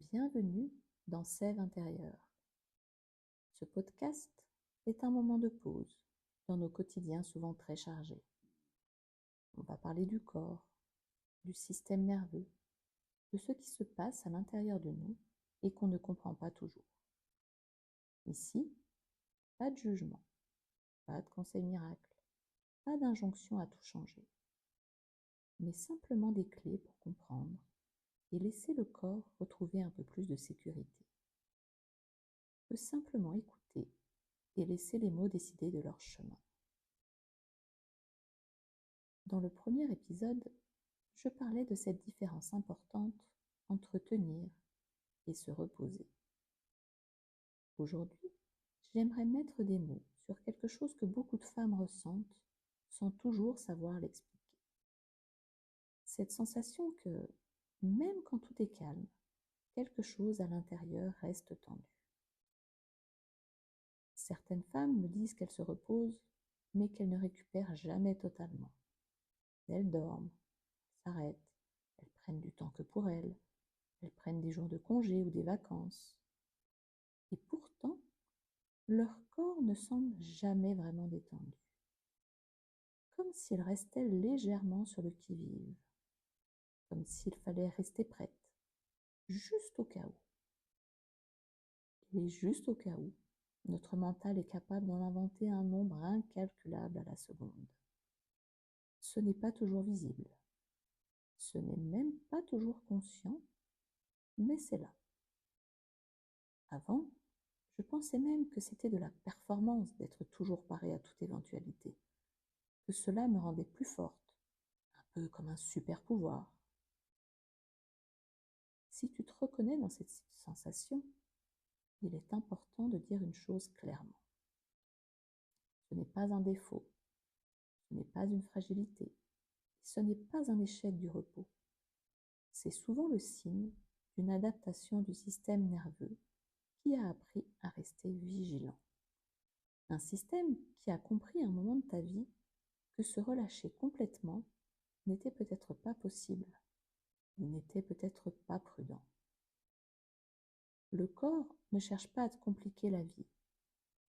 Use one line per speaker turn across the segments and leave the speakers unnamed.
bienvenue dans Sève intérieure. Ce podcast est un moment de pause dans nos quotidiens souvent très chargés. On va parler du corps, du système nerveux, de ce qui se passe à l'intérieur de nous et qu'on ne comprend pas toujours. Ici, pas de jugement, pas de conseil miracle, pas d'injonction à tout changer, mais simplement des clés pour comprendre et laisser le corps retrouver un peu plus de sécurité. On peut simplement écouter et laisser les mots décider de leur chemin. Dans le premier épisode, je parlais de cette différence importante entre tenir et se reposer. Aujourd'hui, j'aimerais mettre des mots sur quelque chose que beaucoup de femmes ressentent sans toujours savoir l'expliquer. Cette sensation que, même quand tout est calme, quelque chose à l'intérieur reste tendu. Certaines femmes me disent qu'elles se reposent, mais qu'elles ne récupèrent jamais totalement. Elles dorment, s'arrêtent, elles prennent du temps que pour elles prennent des jours de congé ou des vacances. Et pourtant, leur corps ne semble jamais vraiment détendu. Comme s'il restait légèrement sur le qui-vive. Comme s'il fallait rester prête, juste au cas où. Et juste au cas où, notre mental est capable d'en inventer un nombre incalculable à la seconde. Ce n'est pas toujours visible. Ce n'est même pas toujours conscient, mais c'est là. Avant, je pensais même que c'était de la performance d'être toujours parée à toute éventualité, que cela me rendait plus forte, un peu comme un super pouvoir. Si tu te reconnais dans cette sensation, il est important de dire une chose clairement. Ce n'est pas un défaut, ce n'est pas une fragilité, ce n'est pas un échec du repos. C'est souvent le signe d'une adaptation du système nerveux qui a appris à rester vigilant. Un système qui a compris à un moment de ta vie que se relâcher complètement n'était peut-être pas possible, n'était peut-être pas prudent. Le corps ne cherche pas à te compliquer la vie,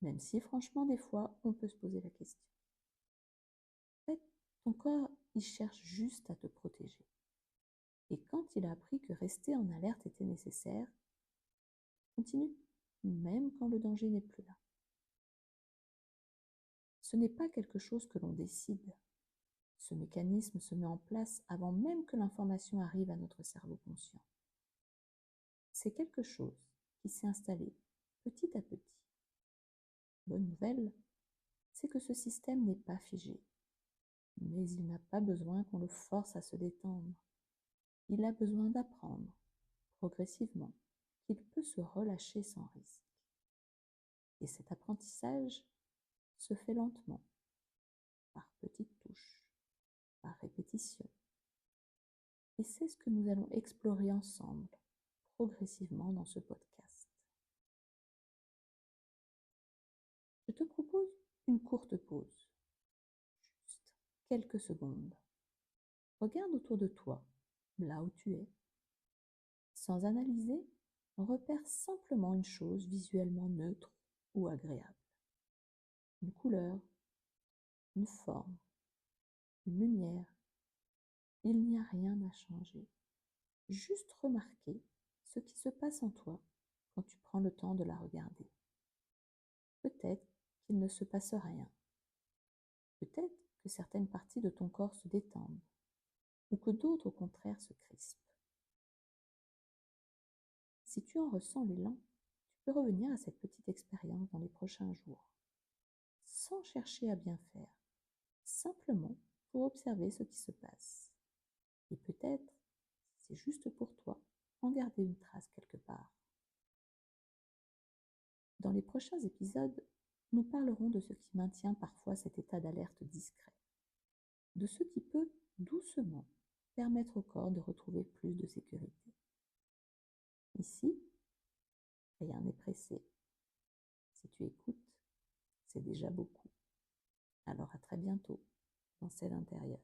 même si franchement des fois on peut se poser la question. En fait, ton corps, il cherche juste à te protéger. Et quand il a appris que rester en alerte était nécessaire, continue, même quand le danger n'est plus là. Ce n'est pas quelque chose que l'on décide. Ce mécanisme se met en place avant même que l'information arrive à notre cerveau conscient. C'est quelque chose qui s'est installé petit à petit. Bonne nouvelle, c'est que ce système n'est pas figé, mais il n'a pas besoin qu'on le force à se détendre. Il a besoin d'apprendre, progressivement, qu'il peut se relâcher sans risque. Et cet apprentissage se fait lentement, par petites touches, par répétition. Et c'est ce que nous allons explorer ensemble, progressivement dans ce podcast. Je te propose une courte pause, juste quelques secondes. Regarde autour de toi, là où tu es. Sans analyser, repère simplement une chose visuellement neutre ou agréable. Une couleur, une forme, une lumière. Il n'y a rien à changer. Juste remarquer ce qui se passe en toi quand tu prends le temps de la regarder. Peut-être qu'il ne se passe rien. Peut-être que certaines parties de ton corps se détendent ou que d'autres au contraire se crispent. Si tu en ressens l'élan, tu peux revenir à cette petite expérience dans les prochains jours, sans chercher à bien faire, simplement pour observer ce qui se passe. Et peut-être, si c'est juste pour toi, en garder une trace quelque part. Dans les prochains épisodes, nous parlerons de ce qui maintient parfois cet état d'alerte discret, de ce qui peut, doucement, permettre au corps de retrouver plus de sécurité. Ici, rien n'est pressé. Si tu écoutes, c'est déjà beaucoup. Alors à très bientôt dans Sève intérieure.